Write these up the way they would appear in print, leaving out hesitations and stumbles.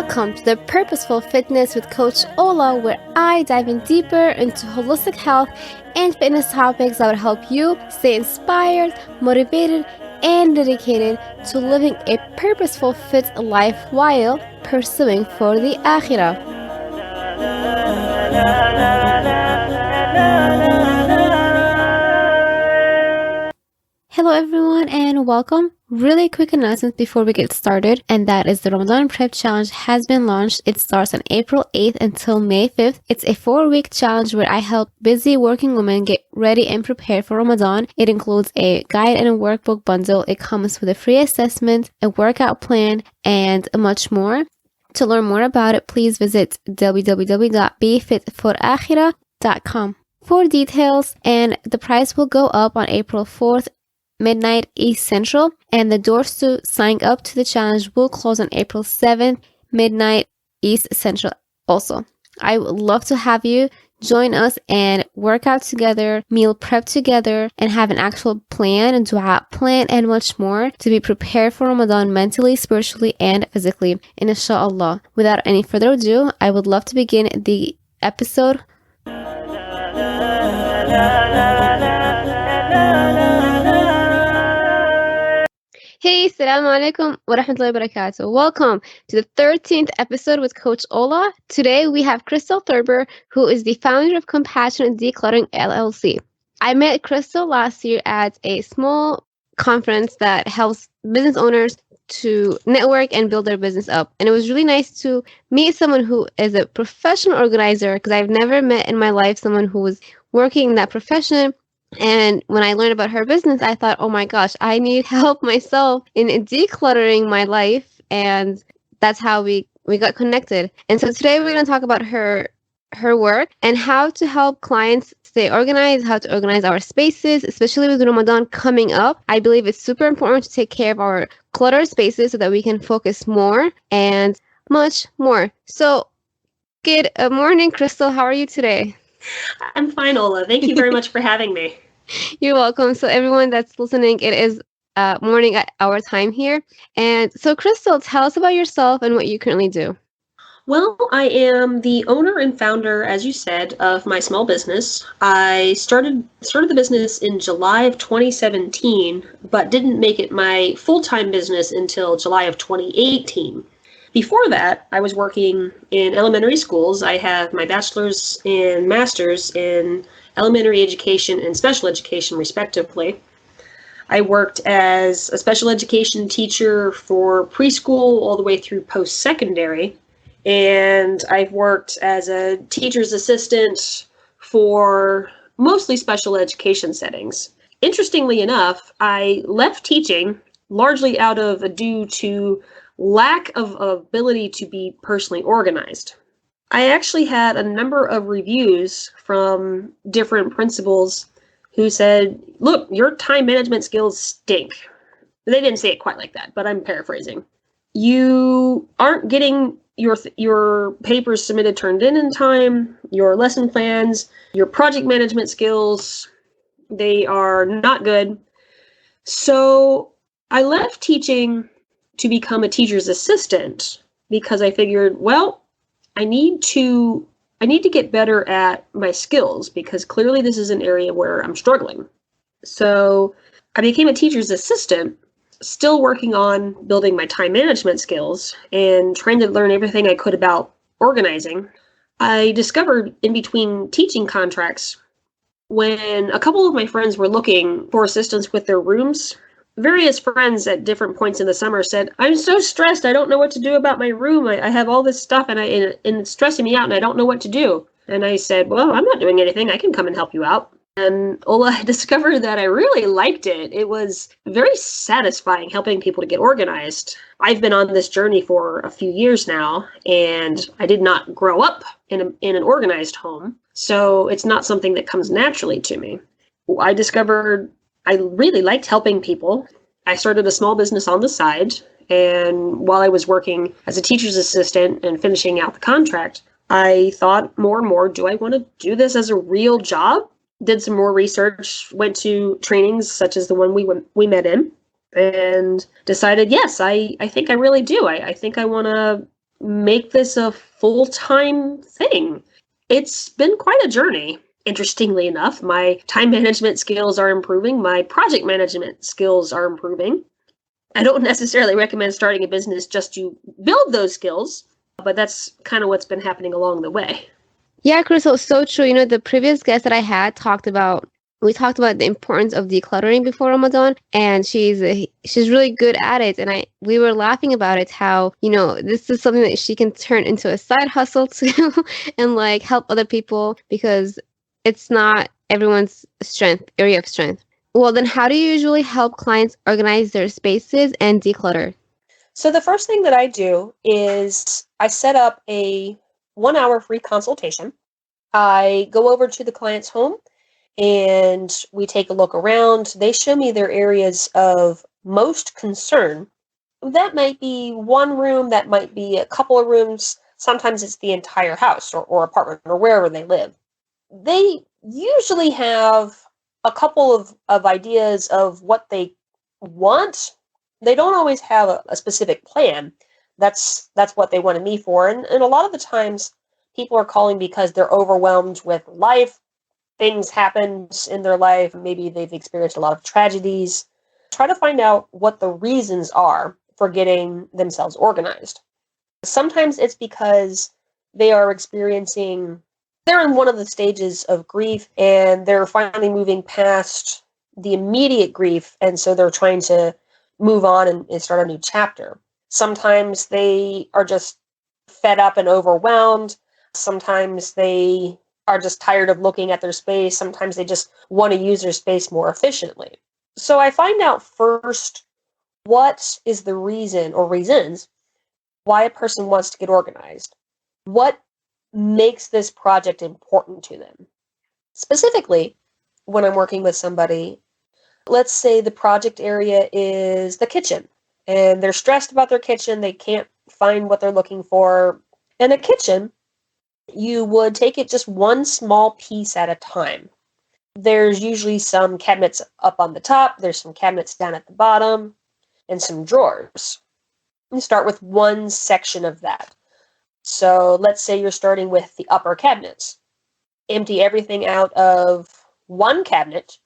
Welcome to the Purposeful Fitness with Coach Ola, where I dive in deeper into holistic health and fitness topics that would help you stay inspired, motivated, and dedicated to living a purposeful fit life while pursuing for the Akhirah. Hello everyone and welcome. Really quick announcement before we get started, and that is the Ramadan Prep Challenge has been launched. It starts on April 8th until May 5th. It's a 4-week challenge where I help busy working women get ready and prepared for Ramadan. It includes a guide and a workbook bundle. It comes with a free assessment, a workout plan, and much more. To learn more about it, please visit www.befitforakhirah.com for details, and the price will go up on April 4th, midnight East Central, and the doors to sign up to the challenge will close on April 7th, midnight East Central also. I would love to have you join us and work out together, meal prep together, and have an actual plan, a dua plan, and much more to be prepared for Ramadan mentally, spiritually, and physically, inshallah. Without any further ado, I would love to begin the episode. Hey, assalamu alaikum wa rahmatullahi wa barakatuh. Welcome to the 13th episode with Coach Ola. Today we have Crystal Thurber, who is the founder of Compassionate Decluttering LLC. I met Crystal last year at a small conference that helps business owners to network and build their business up. And it was really nice to meet someone who is a professional organizer, because I've never met in my life someone who was working in that profession. And when I learned about her business, I thought, oh my gosh, I need help myself in decluttering my life. And that's how we got connected. And so today we're going to talk about her work and how to help clients stay organized, how to organize our spaces, especially with Ramadan coming up. I believe it's super important to take care of our cluttered spaces so that we can focus more and much more. So good morning, Crystal. How are you today? I'm fine, Ola. Thank you very much for having me. You're welcome. So everyone that's listening, it is morning at our time here. And so Crystal, tell us about yourself and what you currently do. Well, I am the owner and founder, as you said, of my small business. I started the business in July of 2017, but didn't make it my full-time business until July of 2018. Before that, I was working in elementary schools. I have my bachelor's and master's in elementary education and special education, respectively. I worked as a special education teacher for preschool all the way through post-secondary, and I've worked as a teacher's assistant for mostly special education settings. Interestingly enough, I left teaching largely due to lack of ability to be personally organized. I actually had a number of reviews from different principals who said, look, your time management skills stink. They didn't say it quite like that, but I'm paraphrasing. You aren't getting your papers submitted turned in time, your lesson plans, your project management skills, they are not good. So I left teaching to become a teacher's assistant because I figured, well, I need to get better at my skills because clearly this is an area where I'm struggling. So I became a teacher's assistant, still working on building my time management skills and trying to learn everything I could about organizing. I discovered in between teaching contracts, when a couple of my friends were looking for assistance with their rooms, various friends at different points in the summer said, I'm so stressed, I don't know what to do about my room. I have all this stuff and it's stressing me out and I don't know what to do. And I said, well, I'm not doing anything. I can come and help you out. And Ola, I discovered that I really liked it. It was very satisfying helping people to get organized. I've been on this journey for a few years now, and I did not grow up in an organized home. So it's not something that comes naturally to me. I discovered I really liked helping people. I started a small business on the side, and while I was working as a teacher's assistant and finishing out the contract, I thought more and more, do I want to do this as a real job? Did some more research, went to trainings such as the one we met in, and decided, yes, I think I really do. I think I want to make this a full-time thing. It's been quite a journey. Interestingly enough, my time management skills are improving. My project management skills are improving. I don't necessarily recommend starting a business just to build those skills, but that's kind of what's been happening along the way. Yeah, Crystal, so true. The previous guest that I had we talked about the importance of decluttering before Ramadan, and she's really good at it. And we were laughing about it, how this is something that she can turn into a side hustle too, and like help other people, because it's not everyone's area of strength. Well, then how do you usually help clients organize their spaces and declutter? So the first thing that I do is I set up a 1 hour free consultation. I go over to the client's home and we take a look around. They show me their areas of most concern. That might be one room, that might be a couple of rooms. Sometimes it's the entire house or apartment or wherever they live. They usually have a couple of ideas of what they want. They don't always have a specific plan. That's what they wanted me for. And a lot of the times people are calling because they're overwhelmed with life. Things happen in their life. Maybe they've experienced a lot of tragedies. Try to find out what the reasons are for getting themselves organized. Sometimes it's because they are they're in one of the stages of grief and they're finally moving past the immediate grief. And so they're trying to move on and start a new chapter. Sometimes they are just fed up and overwhelmed. Sometimes they are just tired of looking at their space. Sometimes they just want to use their space more efficiently. So I find out first what is the reason or reasons why a person wants to get organized. What makes this project important to them? Specifically, when I'm working with somebody, let's say the project area is the kitchen and they're stressed about their kitchen. They can't find what they're looking for. In a kitchen, you would take it just one small piece at a time. There's usually some cabinets up on the top, there's some cabinets down at the bottom, and some drawers. You start with one section of that. So let's say you're starting with the upper cabinets. Empty everything out of one cabinet,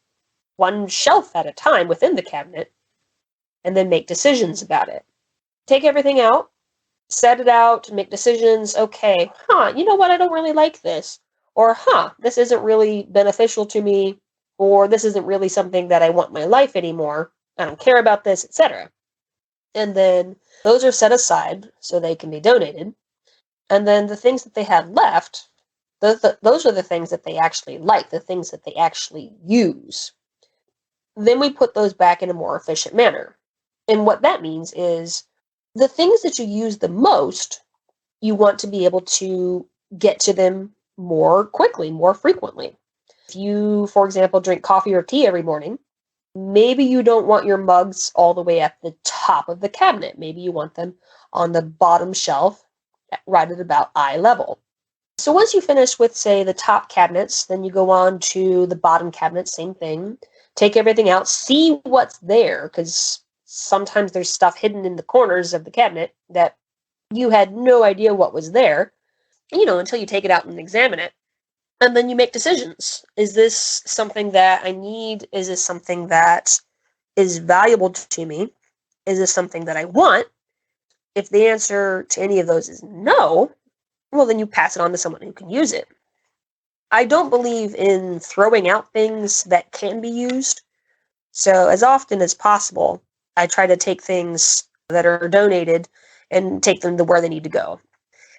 one shelf at a time within the cabinet, and then make decisions about it. Take everything out, set it out, make decisions. Okay, you know what? I don't really like this. Or, this isn't really beneficial to me. Or this isn't really something that I want in my life anymore. I don't care about this, etc. And then those are set aside so they can be donated. And then the things that they have left, those are the things that they actually like, the things that they actually use. Then we put those back in a more efficient manner. And what that means is the things that you use the most, you want to be able to get to them more quickly, more frequently. If you, for example, drink coffee or tea every morning, maybe you don't want your mugs all the way at the top of the cabinet. Maybe you want them on the bottom shelf, right at about eye level. So once you finish with, say, the top cabinets, then you go on to the bottom cabinet, same thing. Take everything out, see what's there, because sometimes there's stuff hidden in the corners of the cabinet that you had no idea what was there, until you take it out and examine it. And then you make decisions. Is this something that I need? Is this something that is valuable to me? Is this something that I want? If the answer to any of those is no, well, then you pass it on to someone who can use it. I don't believe in throwing out things that can be used. So as often as possible, I try to take things that are donated and take them to where they need to go.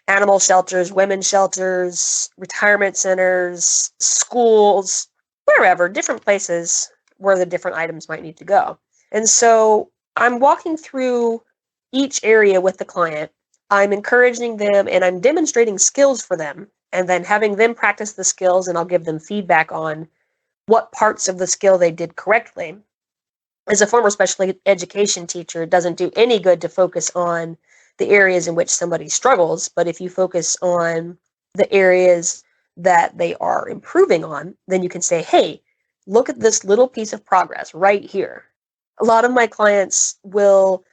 Animal shelters, women's shelters, retirement centers, schools, wherever, different places where the different items might need to go. And so I'm walking through each area with the client. I'm encouraging them and I'm demonstrating skills for them and then having them practice the skills, and I'll give them feedback on what parts of the skill they did correctly. As a former special education teacher, it doesn't do any good to focus on the areas in which somebody struggles, but if you focus on the areas that they are improving on, then you can say, hey, look at this little piece of progress right here. A lot of my clients will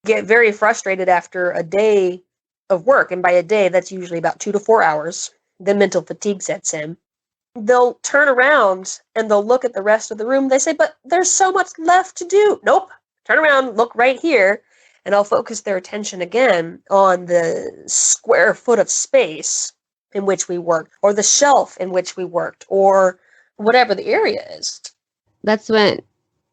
get very frustrated after a day of work, and by a day, that's usually about 2 to 4 hours, then mental fatigue sets in. They'll turn around and they'll look at the rest of the room. They say, but there's so much left to do. Nope. Turn around, look right here, and I'll focus their attention again on the square foot of space in which we worked, or the shelf in which we worked, or whatever the area is. That's when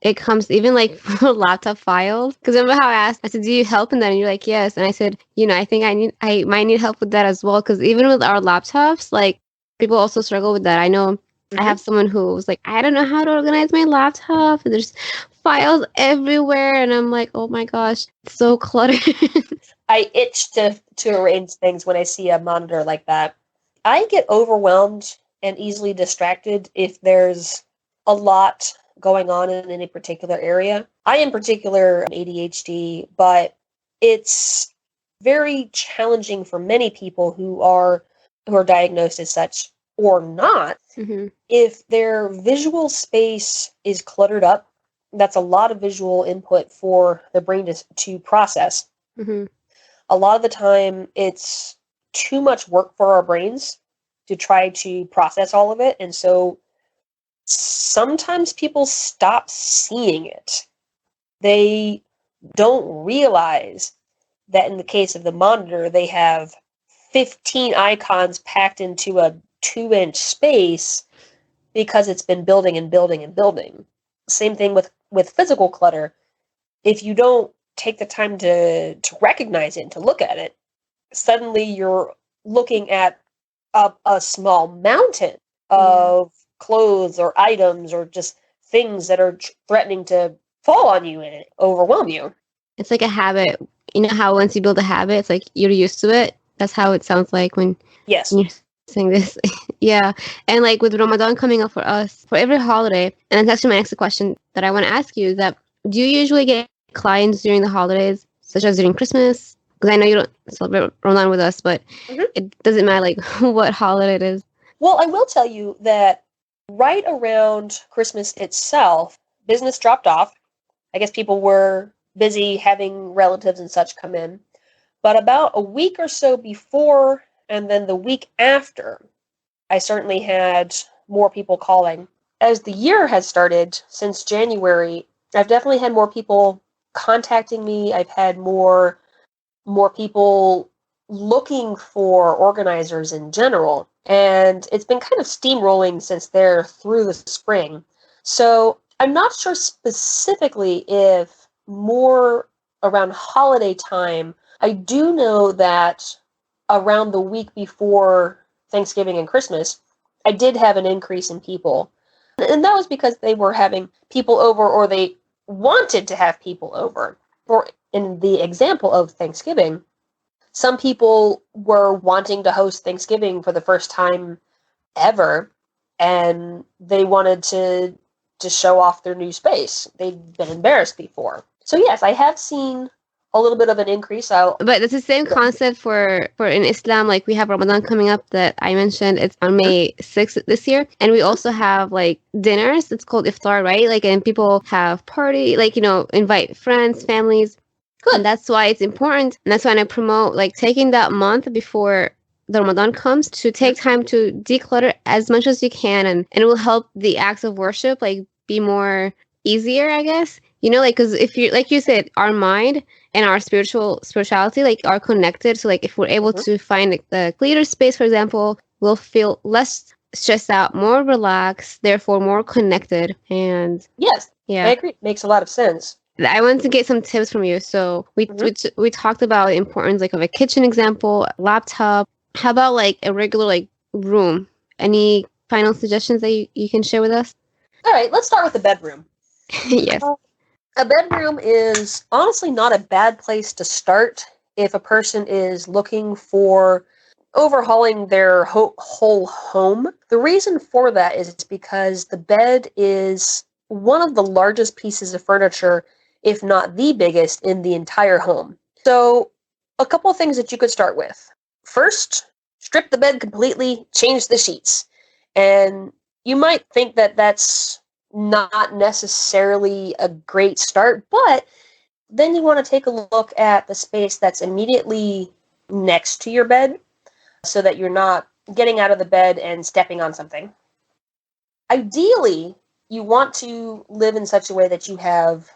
it comes even like for laptop files. Because remember how I said, do you help? And then you're like, yes. And I said, I think I might need help with that as well. Because even with our laptops, like people also struggle with that. I know I have someone who was like, I don't know how to organize my laptop. And there's files everywhere. And I'm like, oh my gosh, it's so cluttered. I itch to arrange things when I see a monitor like that. I get overwhelmed and easily distracted if there's a lot going on in any particular area. I, in particular, ADHD, but it's very challenging for many people who are diagnosed as such or not. If their visual space is cluttered up, that's a lot of visual input for the brain to process. A lot of the time, it's too much work for our brains to try to process all of it, and so sometimes people stop seeing it. They don't realize that in the case of the monitor, they have 15 icons packed into a 2-inch space because it's been building and building and building. Same thing with physical clutter. If you don't take the time to recognize it and to look at it, suddenly you're looking at a small mountain of clothes or items or just things that are threatening to fall on you and overwhelm you. It's like a habit. You know how once you build a habit, it's like you're used to it. That's how it sounds like when Yes. you're saying this. Yeah. And like with Ramadan coming up for us, for every holiday, and that's actually my next question that I want to ask you is that do you usually get clients during the holidays, such as during Christmas? Because I know you don't celebrate Ramadan with us, but it doesn't matter like what holiday it is. Well, I will tell you that right around Christmas itself, business dropped off. I guess people were busy having relatives and such come in. But about a week or so before, and then the week after, I certainly had more people calling. As the year has started, since January, I've definitely had more people contacting me. I've had more people looking for organizers in general. And it's been kind of steamrolling since they're through the spring. So I'm not sure specifically if more around holiday time. I do know that around the week before Thanksgiving and Christmas, I did have an increase in people. And that was because they were having people over, or they wanted to have people over. Or in the example of Thanksgiving, some people were wanting to host Thanksgiving for the first time ever, and they wanted to show off their new space. They'd been embarrassed before. So yes, I have seen a little bit of an increase. But it's the same concept for in Islam. Like we have Ramadan coming up that I mentioned. It's on May 6th this year, and we also have like dinners. It's called iftar, right? Like, and people have party, like invite friends, families. Good. And that's why it's important, and that's why I promote like taking that month before the Ramadan comes to take time to declutter as much as you can, and it will help the acts of worship like be more easier, I guess. Like because if you like you said, our mind and our spirituality like are connected. So like if we're able to find like, the cleaner space, for example, we'll feel less stressed out, more relaxed, therefore more connected. And yes, yeah, I agree. Makes a lot of sense. I want to get some tips from you. So we talked about the importance like of a kitchen example, laptop. How about like a regular like room? Any final suggestions that you can share with us? All right, let's start with the bedroom. Yes. A bedroom is honestly not a bad place to start if a person is looking for overhauling their whole home. The reason for that is because the bed is one of the largest pieces of furniture, if not the biggest, in the entire home. So a couple of things that you could start with. First, strip the bed completely, change the sheets. And you might think that that's not necessarily a great start, but then you want to take a look at the space that's immediately next to your bed so that you're not getting out of the bed and stepping on something. Ideally, you want to live in such a way that you have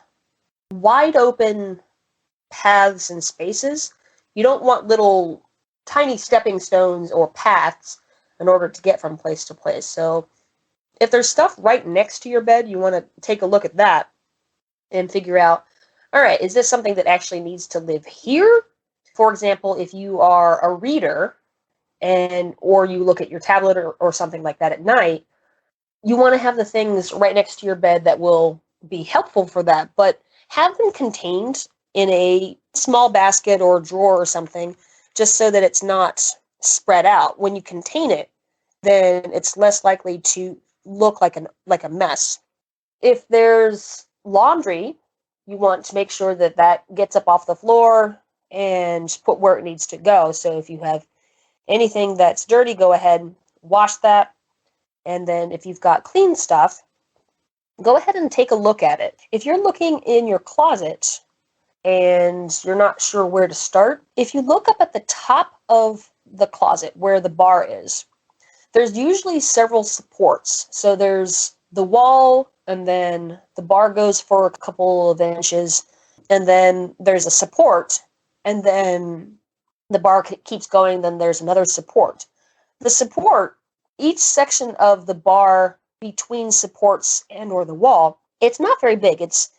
wide open paths and spaces. You don't want little tiny stepping stones or paths in order to get from place to place. So if there's stuff right next to your bed, you want to take a look at that and figure out, all right, is this something that actually needs to live here? For example, if you are a reader or you look at your tablet or something like that at night, you want to have the things right next to your bed that will be helpful for that, but have them contained in a small basket or drawer or something, just so that it's not spread out. When you contain it, then it's less likely to look like a mess. If there's laundry, you want to make sure that that gets up off the floor and put where it needs to go. So if you have anything that's dirty, go ahead, wash that. And then if you've got clean stuff, go ahead and take a look at it. If you're looking in your closet and you're not sure where to start, if you look up at the top of the closet where the bar is, there's usually several supports. So there's the wall, and then the bar goes for a couple of inches, and then there's a support, and then the bar keeps going, then there's another support. The support, each section of the bar between supports and or the wall, it's not very big. It's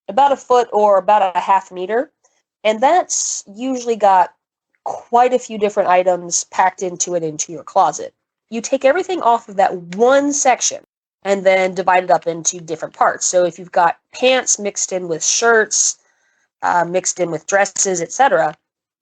about a foot or about a half meter, and that's usually got quite a few different items packed into your closet. You take everything off of that one section and then divide it up into different parts. So if you've got pants mixed in with shirts, mixed in with dresses, etc.,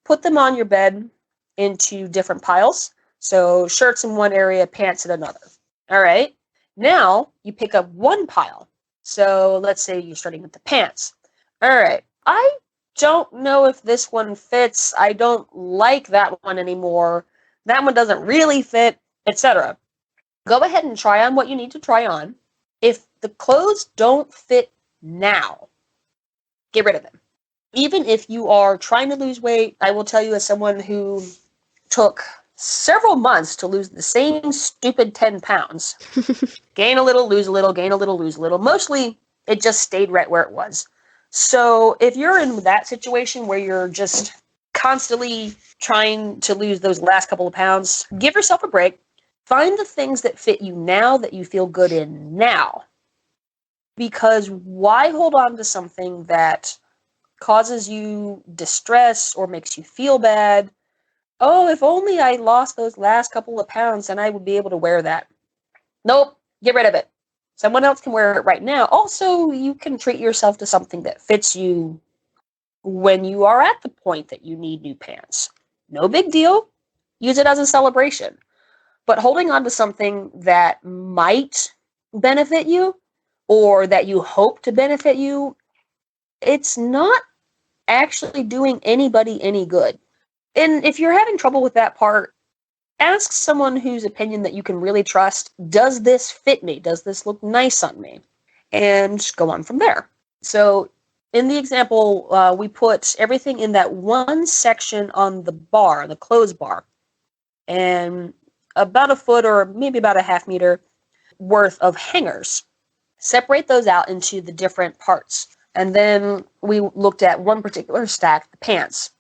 put them on your bed into different piles. So shirts in one area, pants in another. All right. Now you pick up one pile. So let's say you're starting with the pants. All right. I don't know if this one fits. I don't like that one anymore. That one doesn't really fit, etc. Go ahead and try on what you need to try on. If the clothes don't fit now, get rid of them. Even if you are trying to lose weight, I will tell you, as someone who took several months to lose the same stupid 10 pounds, gain a little, lose a little, gain a little, lose a little. Mostly, it just stayed right where it was. So if you're in that situation where you're just constantly trying to lose those last couple of pounds, give yourself a break. Find the things that fit you now, that you feel good in now. Because why hold on to something that causes you distress or makes you feel bad? Oh, if only I lost those last couple of pounds, then I would be able to wear that. Nope, get rid of it. Someone else can wear it right now. Also, you can treat yourself to something that fits you when you are at the point that you need new pants. No big deal. Use it as a celebration. But holding on to something that might benefit you or that you hope to benefit you, it's not actually doing anybody any good. And if you're having trouble with that part, ask someone whose opinion that you can really trust. Does this fit me? Does this look nice on me? And go on from there. So in the example, we put everything in that one section on the bar, the clothes bar, and about a foot or maybe about a half meter worth of hangers. Separate those out into the different parts. And then we looked at one particular stack, the pants.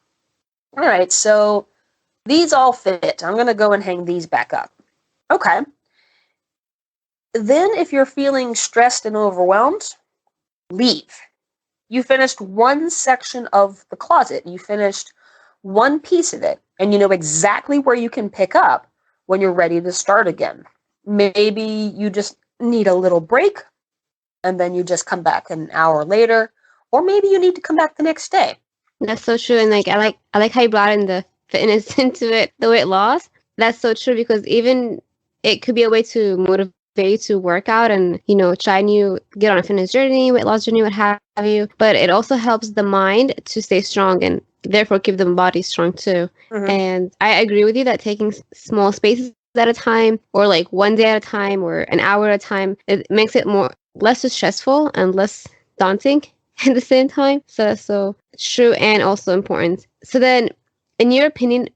All right, so these all fit. I'm going to go and hang these back up. Okay. Then if you're feeling stressed and overwhelmed, leave. You finished one section of the closet. You finished one piece of it, and you know exactly where you can pick up when you're ready to start again. Maybe you just need a little break, and then you just come back an hour later, or maybe you need to come back the next day. That's so true, and I like how you brought in the fitness into it, the weight loss. That's so true, because even it could be a way to motivate you to work out and, you know, try new, get on a fitness journey, weight loss journey, what have you. But it also helps the mind to stay strong and therefore keep the body strong too. Mm-hmm. And I agree with you that taking small spaces at a time, or like one day at a time, or an hour at a time, it makes it less stressful and less daunting at the same time. So that's so true and also important. So then, in your opinion,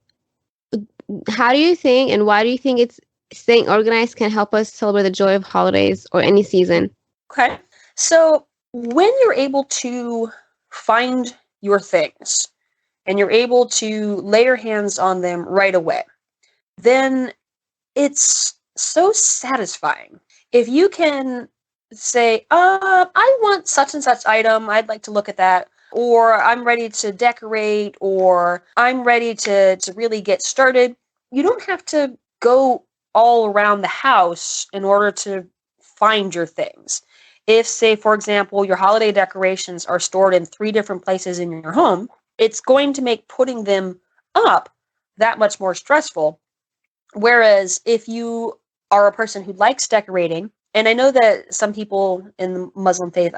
how do you think and why do you think it's staying organized can help us celebrate the joy of holidays or any season? Okay. So when you're able to find your things and you're able to lay your hands on them right away, then it's so satisfying. If you can say, I want such and such item, I'd like to look at that, or I'm ready to decorate, or I'm ready to really get started, you don't have to go all around the house in order to find your things. If, say, for example, your holiday decorations are stored in 3 different places in your home, it's going to make putting them up that much more stressful. Whereas if you are a person who likes decorating, and I know that some people in the Muslim faith,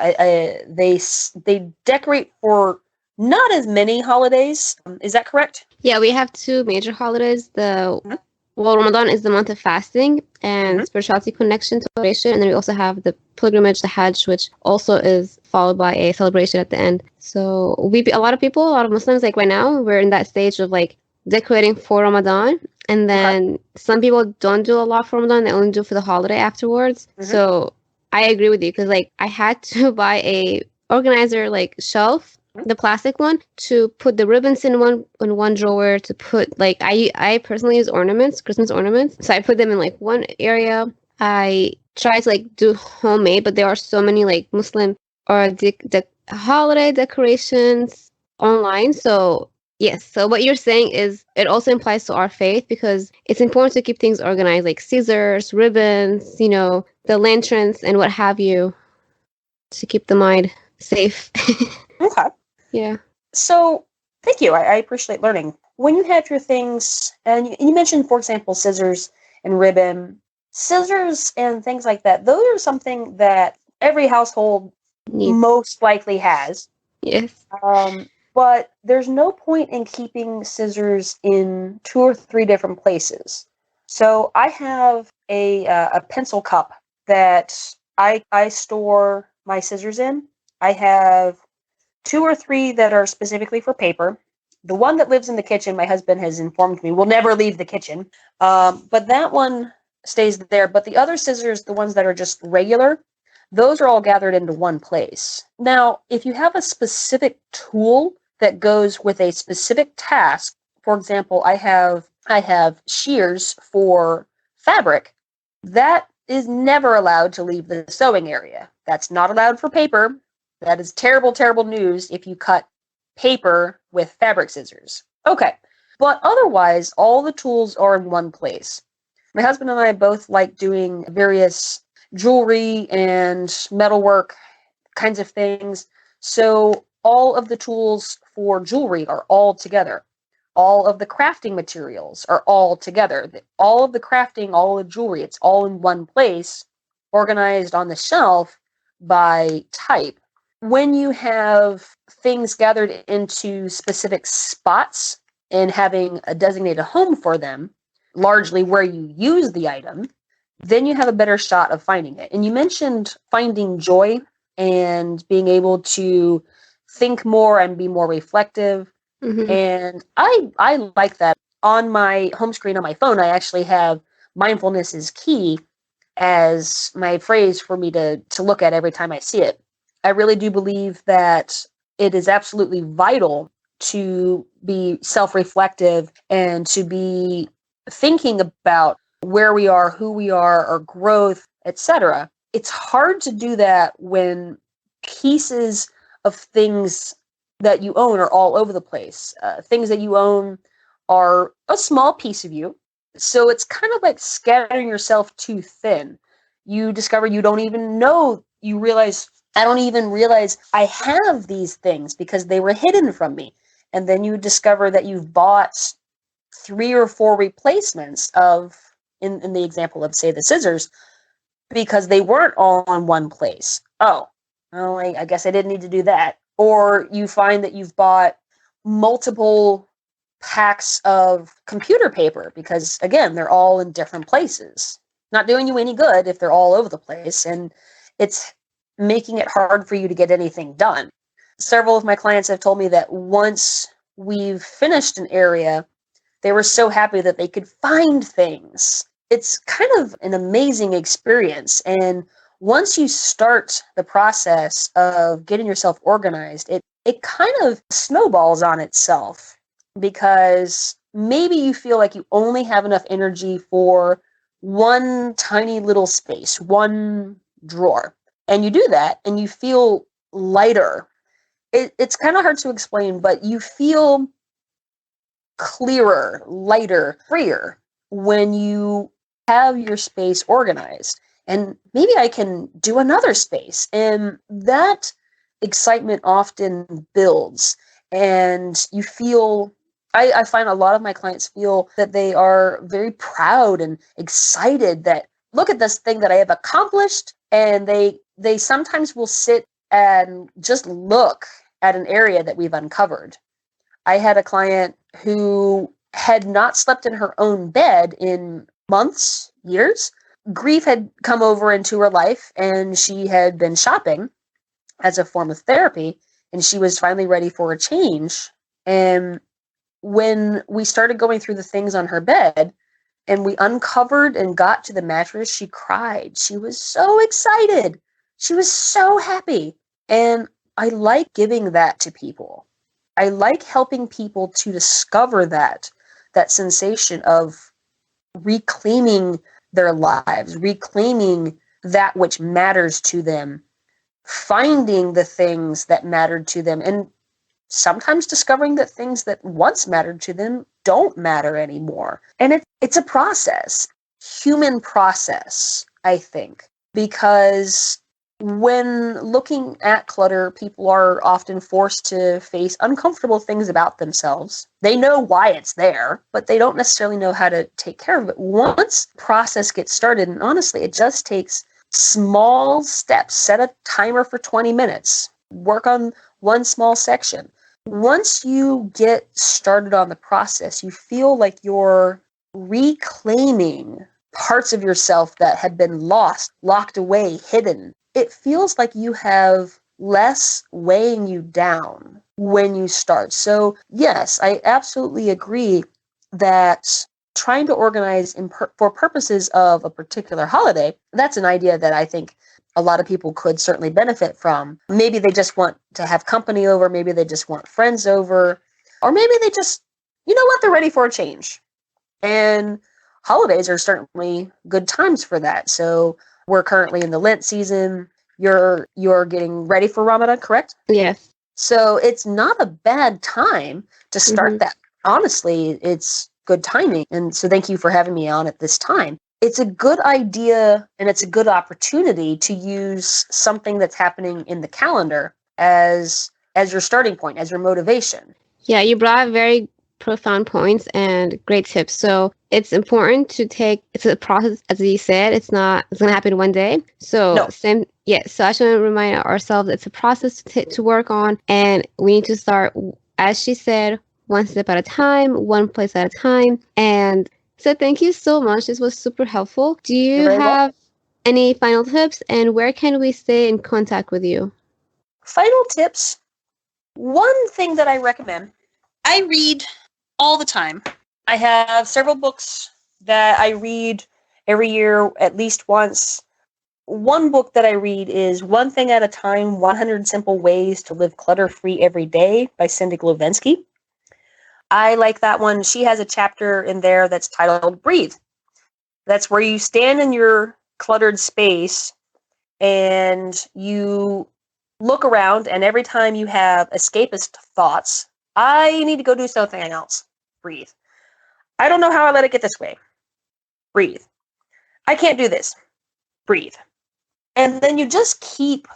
they decorate for not as many holidays. Is that correct? Yeah, we have two major holidays. The Mhm. Well, Ramadan is the month of fasting and Mhm. spirituality connection to celebration, and then we also have the pilgrimage, the Hajj, which also is followed by a celebration at the end. So a lot of people, a lot of Muslims, like right now, we're in that stage of like decorating for Ramadan, and Okay. then some people don't do a lot for Ramadan; they only do for the holiday afterwards. Mhm. So I agree with you because like I had to buy a organizer like shelf, Mhm. the plastic one, to put the ribbons in one drawer, to put like I personally use ornaments, Christmas ornaments, so I put them in like one area. I try to like do homemade, but there are so many like Muslim or holiday decorations online. So yes, so what you're saying is it also implies to our faith because it's important to keep things organized, like scissors, ribbons, the lanterns and what have you, to keep the mind safe. Okay. Yeah. So thank you. I appreciate learning. When you have your things, and you mentioned, for example, scissors and ribbon, scissors and things like that, those are something that every household Needs. most likely has. Yes. But there's no point in keeping scissors in 2 or 3 different places. So I have a pencil cup that I store my scissors in. I have 2 or 3 that are specifically for paper. The one that lives in the kitchen, my husband has informed me, will never leave the kitchen. But that one stays there. But the other scissors, the ones that are just regular, those are all gathered into one place. Now, if you have a specific tool that goes with a specific task, for example, I have shears for fabric, that is never allowed to leave the sewing area. That's not allowed for paper. That is terrible, terrible news if you cut paper with fabric scissors. Okay. But otherwise, all the tools are in one place. My husband and I both like doing various jewelry and metalwork kinds of things. So all of the tools for jewelry are all together. All of the crafting materials are all together. All of the crafting, all of the jewelry, it's all in one place, organized on the shelf by type. When you have things gathered into specific spots and having a designated home for them, largely where you use the item, then you have a better shot of finding it. And you mentioned finding joy and being able to think more and be more reflective. Hmm. And I like that. On my home screen on my phone, I actually have mindfulness is key as my phrase for me to look at every time I see it. I really do believe that it is absolutely vital to be self-reflective and to be thinking about where we are, who we are, our growth, etc. It's hard to do that when pieces of things that you own are all over the place. Things that you own are a small piece of you. So it's kind of like scattering yourself too thin. You discover you don't even know, you realize, I don't even realize I have these things because they were hidden from me. And then you discover that you've bought 3 or 4 replacements of, in the example of, say, the scissors, because they weren't all in one place. Oh, well, I guess I didn't need to do that. Or you find that you've bought multiple packs of computer paper because, again, they're all in different places. Not doing you any good if they're all over the place, and it's making it hard for you to get anything done. Several of my clients have told me that once we've finished an area, They were so happy that they could find things. It's kind of an amazing experience. And once you start the process of getting yourself organized, it kind of snowballs on itself, because maybe you feel like you only have enough energy for one tiny little space, one drawer. And you do that and you feel lighter. It's kind of hard to explain, but you feel clearer, lighter, freer when you have your space organized. And maybe I can do another space. And that excitement often builds. And you feel, I find a lot of my clients feel that they are very proud and excited that, look at this thing that I have accomplished. And they sometimes will sit and just look at an area that we've uncovered. I had a client who had not slept in her own bed in months, years. Grief had come over into her life, and she had been shopping as a form of therapy, and she was finally ready for a change. And when we started going through the things on her bed and we uncovered and got to the mattress, she cried. She was so excited. She was so happy. And I like giving that to people. I like helping people to discover that sensation of reclaiming their lives, reclaiming that which matters to them, finding the things that mattered to them, and sometimes discovering that things that once mattered to them don't matter anymore. And it's a process, human process, I think, because when looking at clutter, people are often forced to face uncomfortable things about themselves. They know why it's there, but they don't necessarily know how to take care of it. Once the process gets started, and honestly, it just takes small steps. Set a timer for 20 minutes. Work on one small section. Once you get started on the process, you feel like you're reclaiming parts of yourself that had been lost, locked away, hidden. It feels like you have less weighing you down when you start. So yes, I absolutely agree that trying to organize for purposes of a particular holiday, that's an idea that I think a lot of people could certainly benefit from. Maybe they just want to have company over, maybe they just want friends over, or maybe they just, you know what, they're ready for a change. And holidays are certainly good times for that. So we're currently in the Lent season. You're getting ready for Ramadan, correct? Yes. So it's not a bad time to start that. Honestly, it's good timing. And so thank you for having me on at this time. It's a good idea and it's a good opportunity to use something that's happening in the calendar as your starting point, as your motivation. Yeah, you brought very profound points and great tips. So it's important to it's a process, as you said. It's going to happen one day. So No. So I just want to remind ourselves it's a process to work on, and we need to start, as she said, one step at a time, one place at a time. And so thank you so much. This was super helpful. Do you have any final tips, and where can we stay in contact with you? Final tips. One thing that I recommend, I read all the time. I have several books that I read every year at least once. One book that I read is One Thing at a Time, 100 Simple Ways to Live Clutter-Free Every Day by Cindy Glovensky. I like that one. She has a chapter in there that's titled Breathe. That's where you stand in your cluttered space and you look around, and every time you have escapist thoughts, I need to go do something else. Breathe. I don't know how I let it get this way. Breathe. I can't do this. Breathe. And then you just keep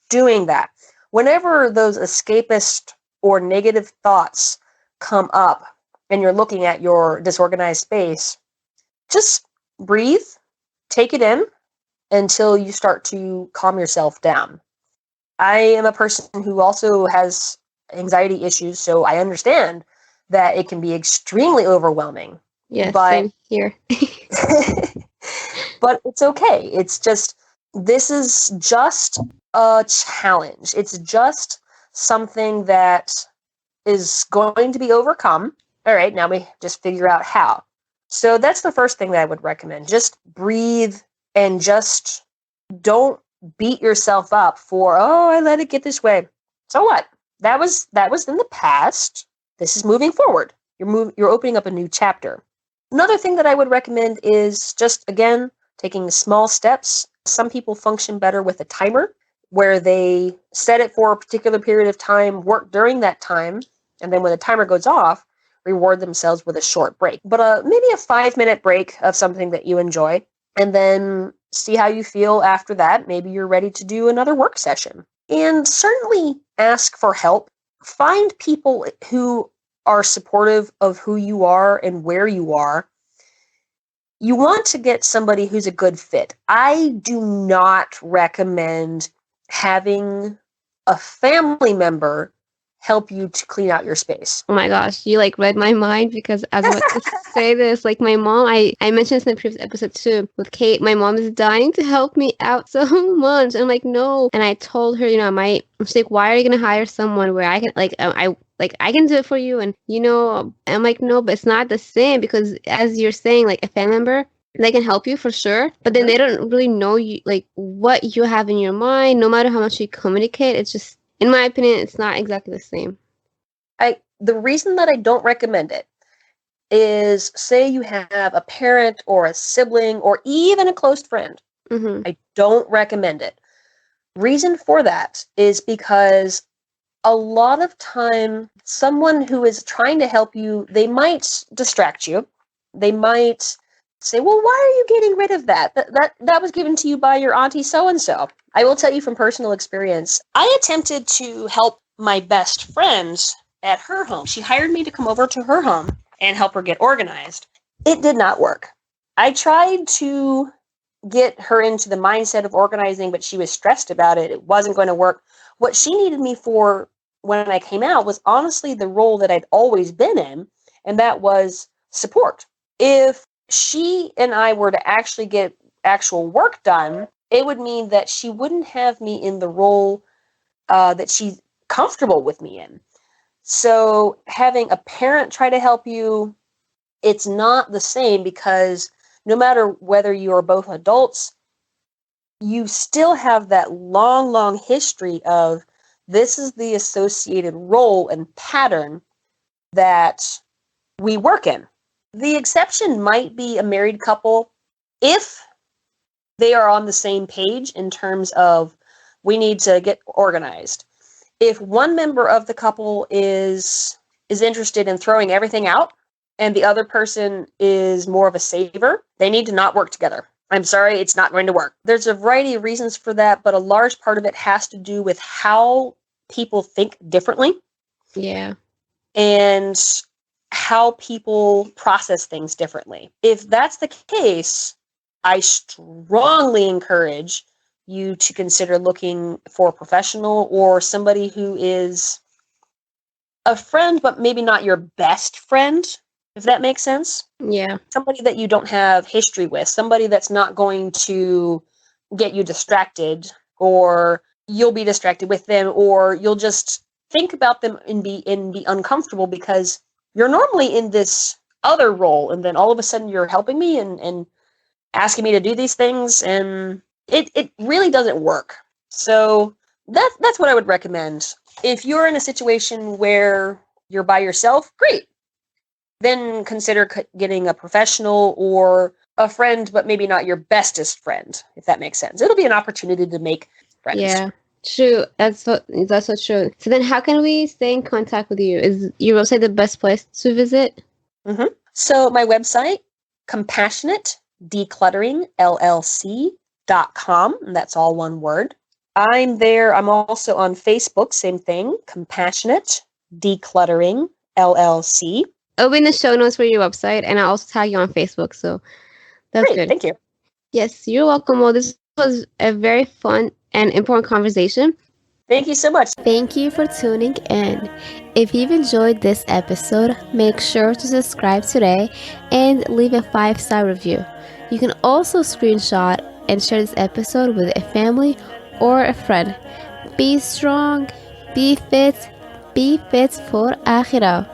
doing that. Whenever those escapist or negative thoughts come up and you're looking at your disorganized space, just breathe, take it in until you start to calm yourself down. I am a person who also has anxiety issues, so I understand that it can be extremely overwhelming. Yes, same here. But it's okay. This is just a challenge. It's just something that is going to be overcome. All right, now we just figure out how. So that's the first thing that I would recommend. Just breathe and just don't beat yourself up for, oh, I let it get this way. So what? That was in the past. This is moving forward. You're opening up a new chapter. Another thing that I would recommend is just, again, taking small steps. Some people function better with a timer where they set it for a particular period of time, work during that time, and then when the timer goes off, reward themselves with a short break. But maybe a 5-minute break of something that you enjoy, and then see how you feel after that. Maybe you're ready to do another work session. And certainly ask for help. Find people who are supportive of who you are and where you are. You want to get somebody who's a good fit. I do not recommend having a family member help you to clean out your space. Oh my gosh, you like read my mind because I was about to say this. Like my mom, I mentioned this in the previous episode too with Kate. My mom is dying to help me out so much. I'm like, no. And I told her, she's like, why are you gonna hire someone where I can I can do it for you? And I'm like, no, but it's not the same because as you're saying, like a family member, they can help you for sure, but then they don't really know you, like what you have in your mind. No matter how much you communicate, it's just, in my opinion, it's not exactly the same. The reason that I don't recommend it is, say you have a parent or a sibling or even a close friend. I don't recommend it. Reason for that is because a lot of time, someone who is trying to help you, they might distract you. They might say, well, why are you getting rid of that? That was given to you by your auntie so-and-so. I will tell you from personal experience, I attempted to help my best friend at her home. She hired me to come over to her home and help her get organized. It did not work. I tried to get her into the mindset of organizing, but she was stressed about it. It wasn't going to work. What she needed me for when I came out was honestly the role that I'd always been in, and that was support. If she and I were to actually get actual work done, it would mean that she wouldn't have me in the role that she's comfortable with me in. So having a parent try to help you, it's not the same, because no matter whether you are both adults, you still have that long, long history of this is the associated role and pattern that we work in. The exception might be a married couple if they are on the same page in terms of we need to get organized. If one member of the couple is interested in throwing everything out and the other person is more of a saver, they need to not work together. I'm sorry, it's not going to work. There's a variety of reasons for that, but a large part of it has to do with how people think differently. Yeah. And how people process things differently. If that's the case, I strongly encourage you to consider looking for a professional or somebody who is a friend, but maybe not your best friend, if that makes sense. Yeah. Somebody that you don't have history with, somebody that's not going to get you distracted, or you'll be distracted with them, or you'll just think about them and be uncomfortable because you're normally in this other role, and then all of a sudden you're helping me and asking me to do these things, and it really doesn't work. So that's what I would recommend. If you're in a situation where you're by yourself, great. Then consider getting a professional or a friend, but maybe not your bestest friend, if that makes sense. It'll be an opportunity to make friends. Yeah, true. That's so true. So then how can we stay in contact with you? Is your website the best place to visit? So my website, CompassionateDeclutteringLLC.com, and that's all one word. I'm there. I'm also on Facebook, same thing, Compassionate Decluttering LLC. I'll be in the show notes for your website, and I'll also tag you on Facebook, so that's Great, good. thank you. Yes, you're welcome. Well, this was a very fun and important conversation. Thank you so much. Thank you for tuning in. If you've enjoyed this episode, make sure to subscribe today and leave a 5-star review. You can also screenshot and share this episode with a family or a friend. Be strong, be fit for Akhirah.